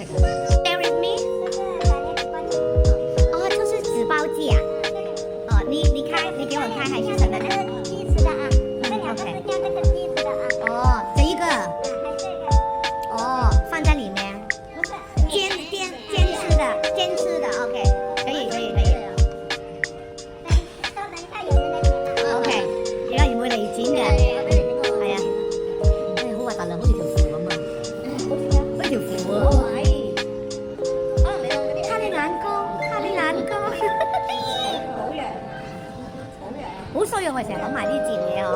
食啊 ？Share with me。哦，就是纸包鸡啊。哦，你给我看还是什么呢？鸡翅的啊，这两个是加这个鸡翅的啊。哦，这一个。还这个。哦，放在里面。不是。煎吃的 ，OK， 可以。稍等一下，有人来點啦。OK， 而家唔會嚟剪嘅。係啊。誒，好核突啊，好似條褲咁啊。好似條褲啊。可能你用嗰啲。睇你眼光。好衰啊！我哋成日諗埋啲賤嘢嗬。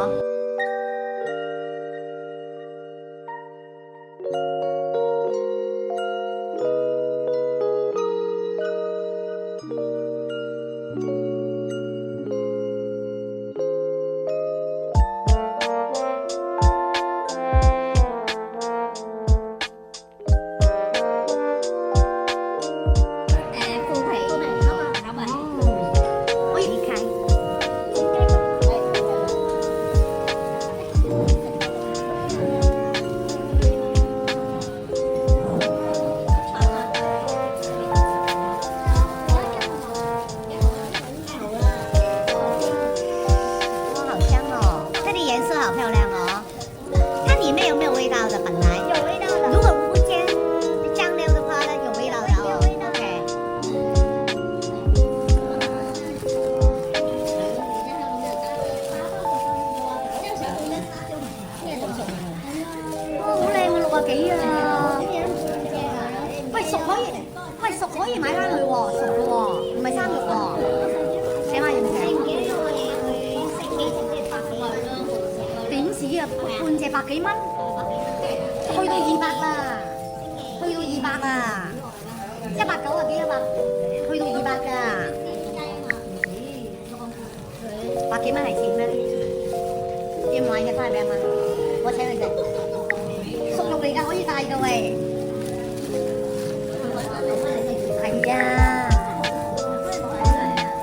熟可以買翻去喎，熟嘅喎，唔係生肉喎。請問要唔要？點止啊？半隻百幾蚊，去到200啦，去到200啊，190幾100，去到200㗎。百幾蚊係錢咩？要買嘅翻嚟俾阿媽，我請你食，熟肉嚟㗎，可以帶㗎喂。係啊，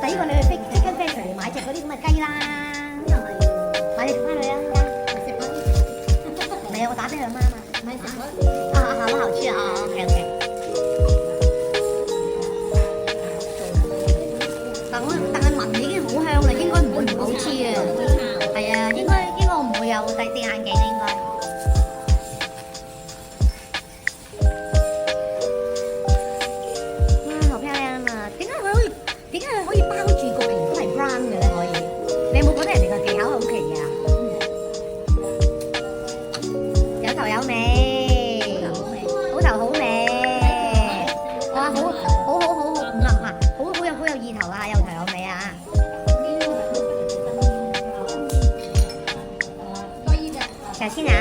抵過你去Chicken Factory買隻嗰啲咁嘅雞啦，買你食翻去啊！唔係啊，我打俾佢阿媽嘛。買食嗰啊，好好吃啊，OK。但係聞已經好香啦，應該唔會唔好吃嘅。係啊，應該我唔會有戴眼鏡應該。小心啊！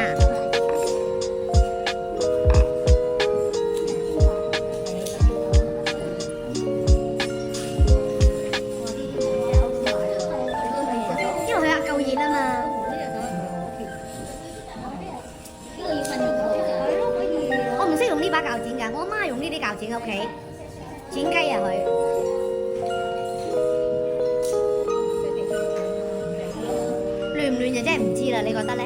因為佢夠熱啊嘛。我唔識用呢把鉸剪㗎，我阿媽用呢啲鉸剪喺屋企剪雞啊佢。亂唔亂就真係唔知啦，你覺得咧？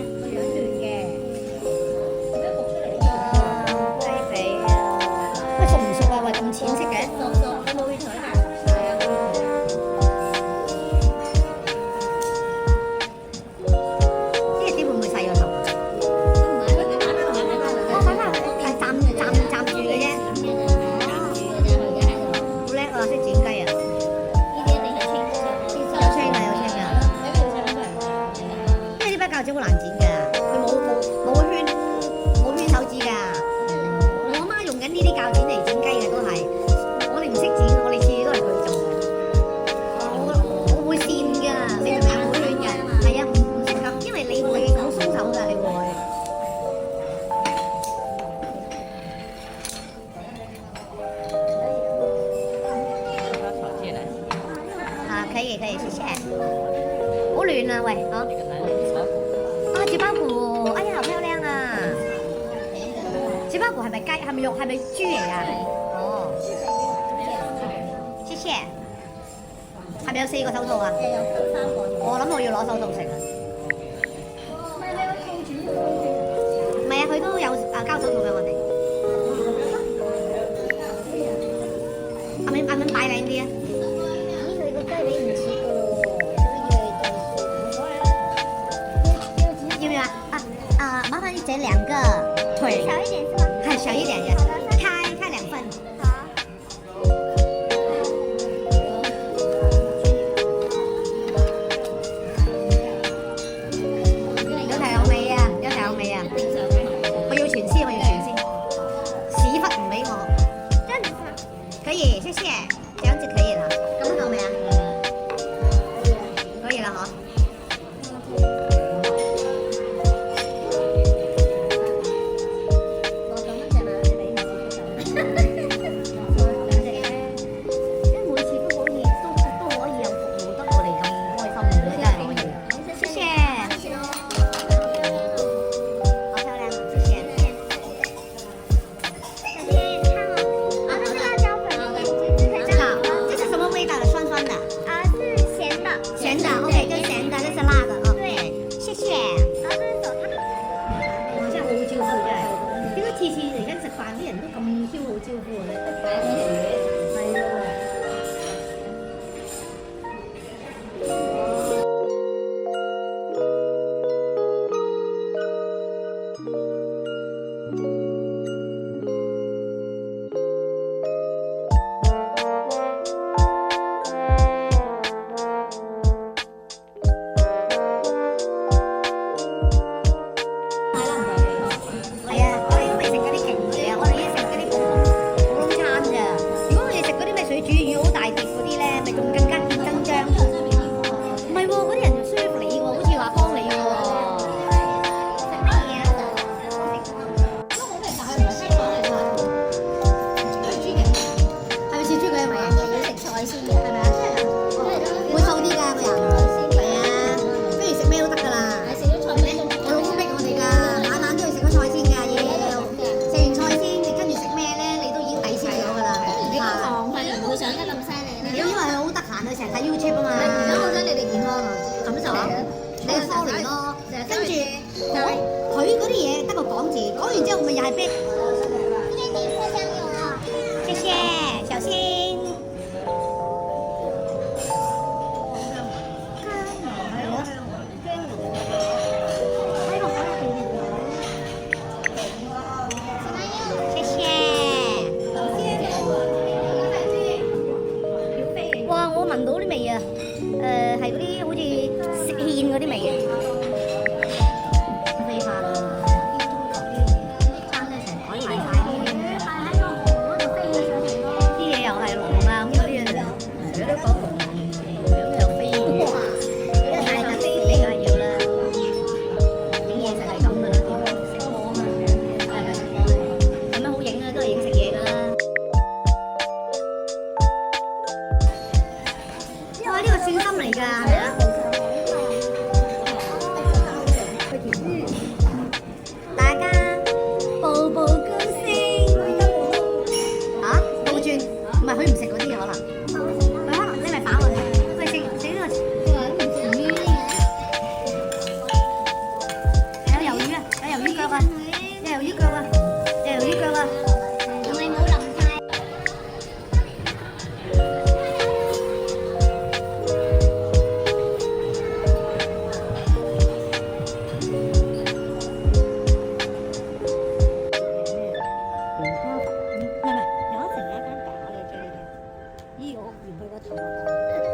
淺色嘅，你冇去睇下？係啊，呢隻碟會唔會細個頭？唔係，佢擺翻係暫住嘅啫。好叻啊！識剪雞啊！呢啲一定係清，有青㗎，有青㗎。因為呢把鉸剪好難剪㗎，佢冇圈手指㗎。我阿媽用緊呢啲鉸剪嚟剪雞嘅都係。唔識剪，我哋次次都係佢做嘅。我會跣㗎，你明唔明？好亂嘅，係啊，唔識咁，因為你會好鬆手㗎，你會。啊，可以，謝謝。好亂啊，喂，好。啊，紙包骨，哎呀，好漂亮啊！紙包骨係咪雞？係咪肉？係咪豬嚟㗎？係咪有4個手套啊？有3個。我諗我要攞手套食啊。唔係你個套主要唔係啊，佢都有交手套俾我哋。係咪擺靚啲啊？咦，佢個雞髀唔似㗎喎，所以要唔要啊？麻煩你整兩個腿，小一點是嗎？係小一點嘅，開兩份。好。有條有尾啊！有條有尾啊！我要全絲，我要全絲，屎忽唔俾我。這樣子是嗎？可以，謝謝，這樣子可以了。咁樣夠未啊？可以了嗬。即係每次都可以，都可以有服務得我哋咁開心嘅，真係可以。謝謝，好漂亮啊！謝謝。小天看哦，啊，这是辣椒粉，这个这是什么味道的？酸酸的，啊，是鹹的，咸的。OK，这是咸的，这是辣的。OK，謝謝。然後這是手套，我真係好好招呼真係。點解次次而家食飯啲人都咁超好招呼嘅咧？係喎。係啊，我哋都未食嗰啲勁嘢啊，我哋已經食嗰啲普通餐咋。如果我哋食嗰啲咩水煮魚好大碟嗰啲咧，咪仲更加見真章。唔係喎，嗰啲人就 serve 你喎，好似話幫你喎。食乜嘢啊？都好味，但係唔係香港嚟㗎，都係豬頸。係咪似豬頸味啊？要食菜先嘅，係咪啊？會瘦啲㗎個人。係啊，不如食咩都得㗎啦。食咗菜咩都我老公逼我哋㗎，晚晚都要食咗菜先㗎，要食完菜先，你跟住食咩咧？你都已經抵消咗㗎啦。你個糖分唔會上得咁犀利啦。因為佢好得閒啊，成日睇 YouTube 啊嘛。而家好想你哋健康啊，咁就你個 sorry 咯。跟住佢嗰啲嘢得個講字，講完之後咪又係逼。因為你色香油啊，謝謝，小心。謝謝。哇！我聞到啲味啊，係嗰啲好似食芡嗰啲味啊。飛飯啊，餐廳成台賣晒啲嘢又係龍啊咁嗰啲啊，有啲講龍，有飛魚，係特色呢個係要啦。影嘢就係咁噶啦，食貨啊嘛，係咪？有咩好影啊？都係影食嘢噶啦。哇！呢個蒜心嚟㗎，係咪啊？大家步步高升。嚇？倒轉？唔係佢唔食嗰啲嘢可能。佢可能你咪反我哋。佢食呢個。有魷魚啊！有魷魚腳啊！有魷魚腳啊！有魷魚腳啊！同你冇淋太。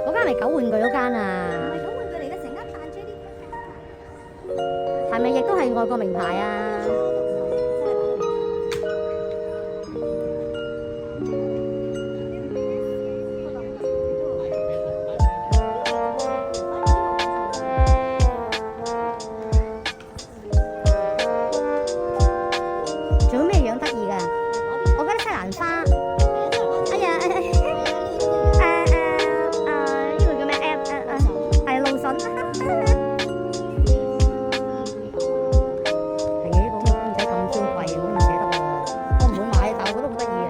嗰間係狗玩具嗰間啊？唔係咁玩具嚟嘅，成間扮 J D 係咪亦都係外國名牌啊？做咩樣得意㗎？我覺得西蘭花。哎呀，呢個叫咩？係露筍。係呢個公仔咁嬌貴，我唔捨得喎。我唔會買，但我覺得好得意啊。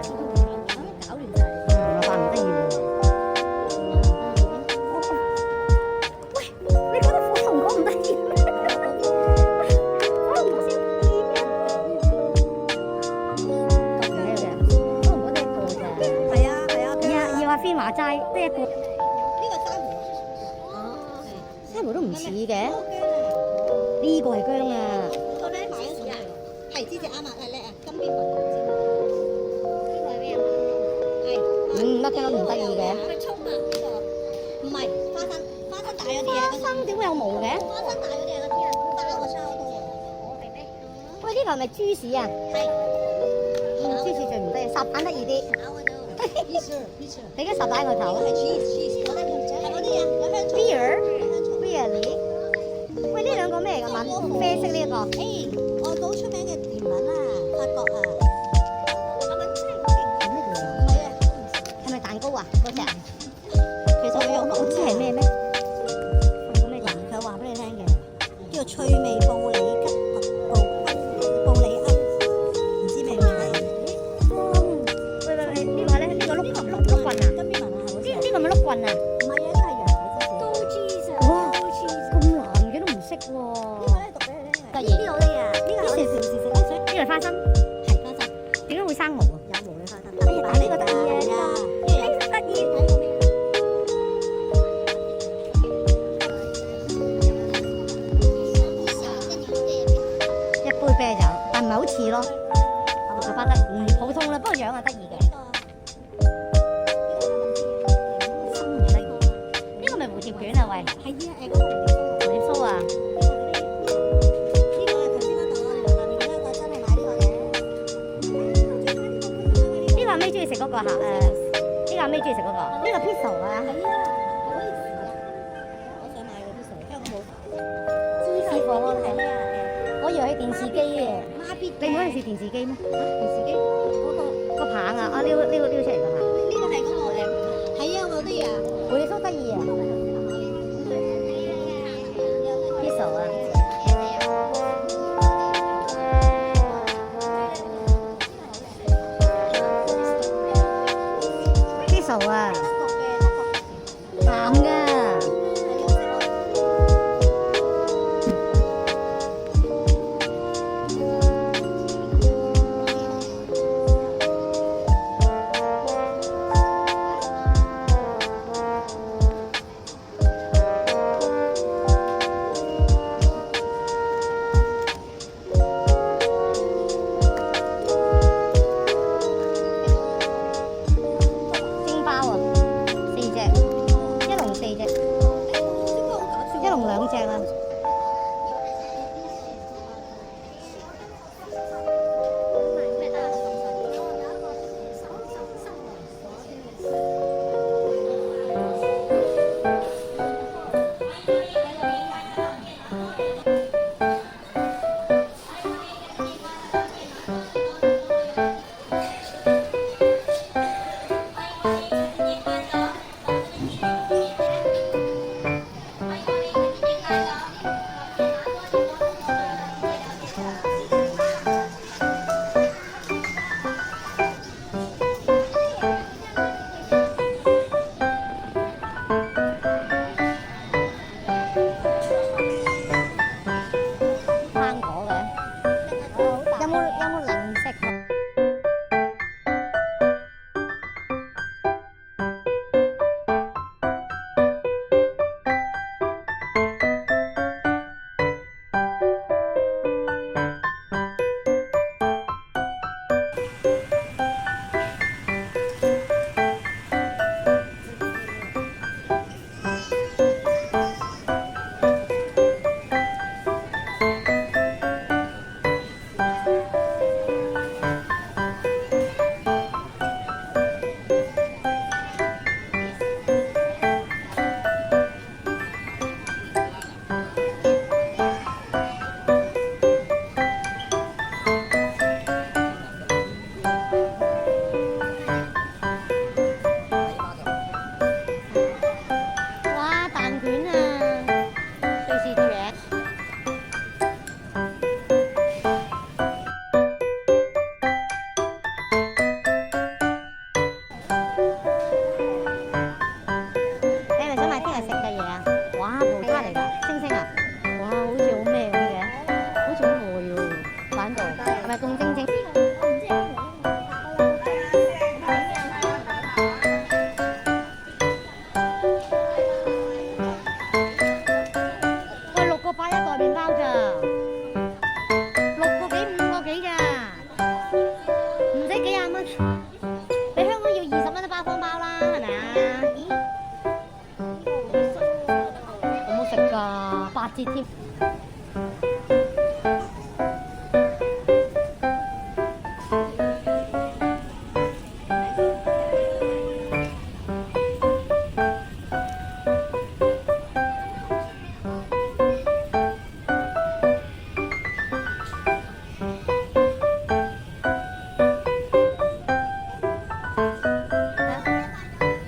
飛馬齋得一個，呢個珊瑚。珊瑚都唔似嘅。好姜啊！呢個係姜啊！我咧買咗送你。係呢隻啱啊！叻啊！金邊雲。呢個係咩啊？係。乜聽都唔得意嘅。佢葱啊！呢個唔係花生，花生大咗啲啊！花生點會有毛嘅？花生大咗啲啊！嗰啲啊，包個燒到啊！我係咩？喂，呢個係咪豬屎啊？係。豬屎最唔得，烚蛋得意啲。炒嗰度。Beer。你而家烚蛋個頭。係 cheese，我得條仔。係嗰啲啊，有香葱。Beer，really？喂，呢兩個咩嚟㗎？粉啡色呢一個。誒，外國出名嘅甜品啊，法國啊。唔係啊，係咪蛋糕啊？嗰隻？其實我知係咩咩？佢話俾你聽嘅，叫做趣味布里吉布里歐，唔知咩名嚟？喂，呢個咧？呢個碌棍啊？金邊文啊，係好似。呢個咪碌棍啊？唔係啊，呢個係羊奶芝士。都 cheese 哇，咁難嘅都唔識喎。呢個咧讀俾你聽嘅。得意。呢個好得意啊！呢個係我哋平時食得水。呢個係花生，係花生，點解會生毛啊？有毛嘅花生。哎呀，但呢個得意啊！係啊，得意。睇過未？一杯啤酒，但唔係好似咯。就巴得唔普通啦，不過樣係得意嘅。生唔得意。呢個咪蝴蝶卷啊？喂，係啊，嗰個蝴蝶酥啊？呢個係頭先嗰度，下面嗰個真係買呢個嘅。呢個阿妹中意食嗰個嚇誒，呢個阿妹中意食嗰個，呢個 pizza 啊。係啊，好可以試啊！我想買嗰啲水，香港冇。芝士火鍋係咩啊？我以為係電視機嘅。孖咇。你唔好係試電視機咩？電視機嗰個個棒啊！啊撩出嚟個棒。呢個係嗰個係啊，我啲啊。蝴蝶酥得意啊！pizza 啊！pizza 啊！鹹㗎。蒸包啊！節添。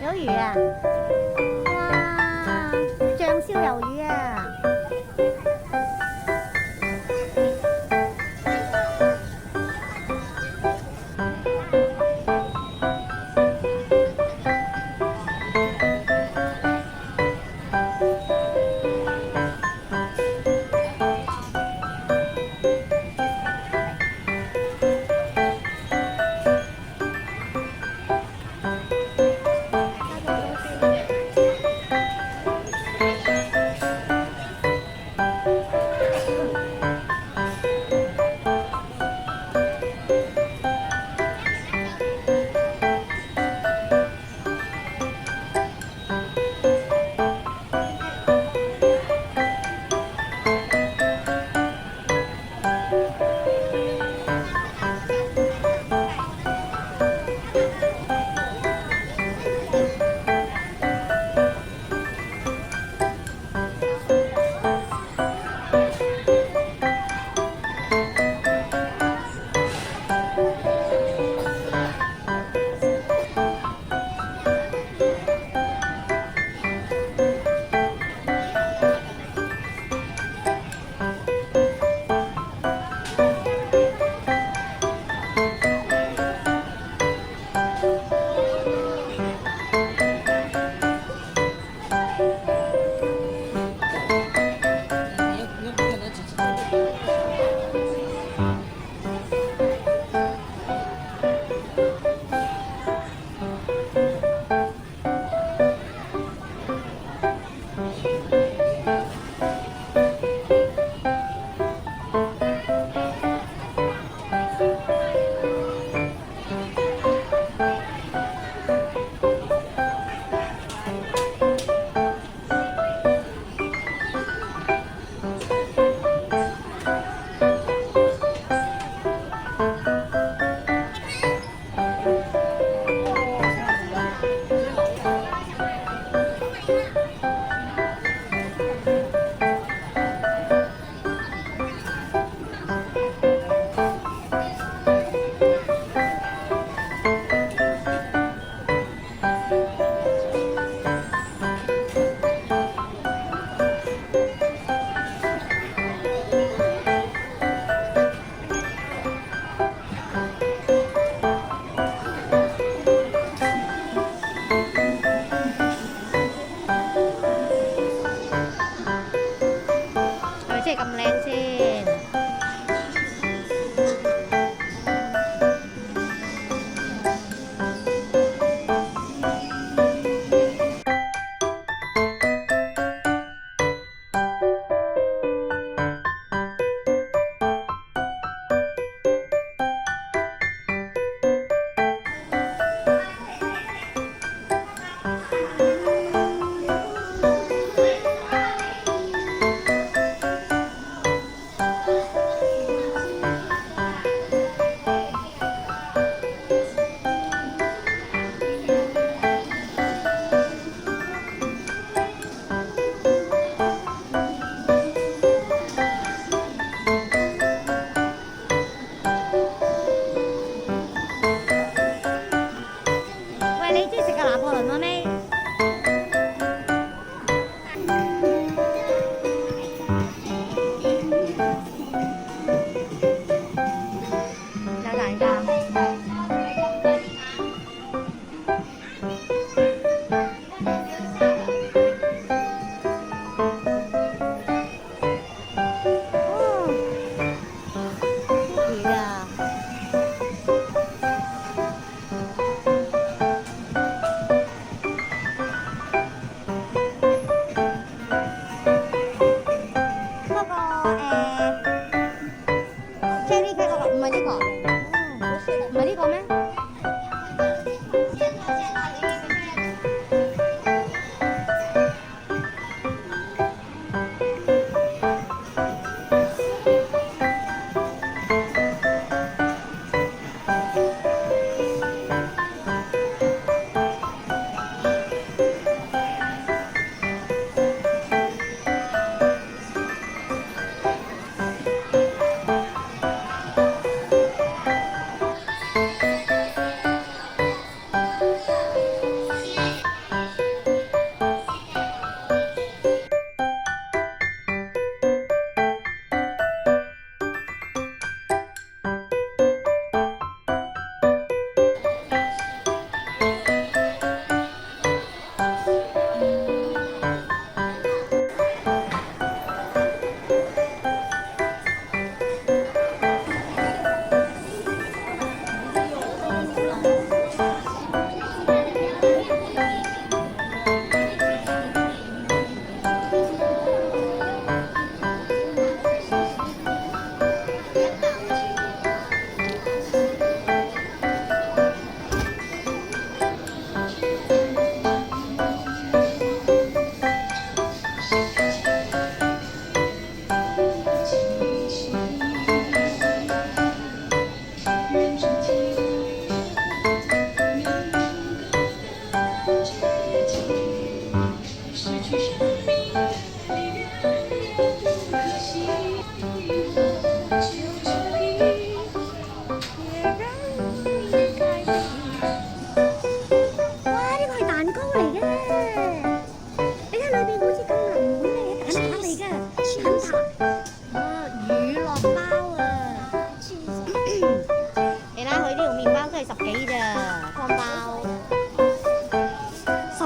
有魚啊！哇，醬燒魷魚啊！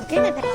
幾日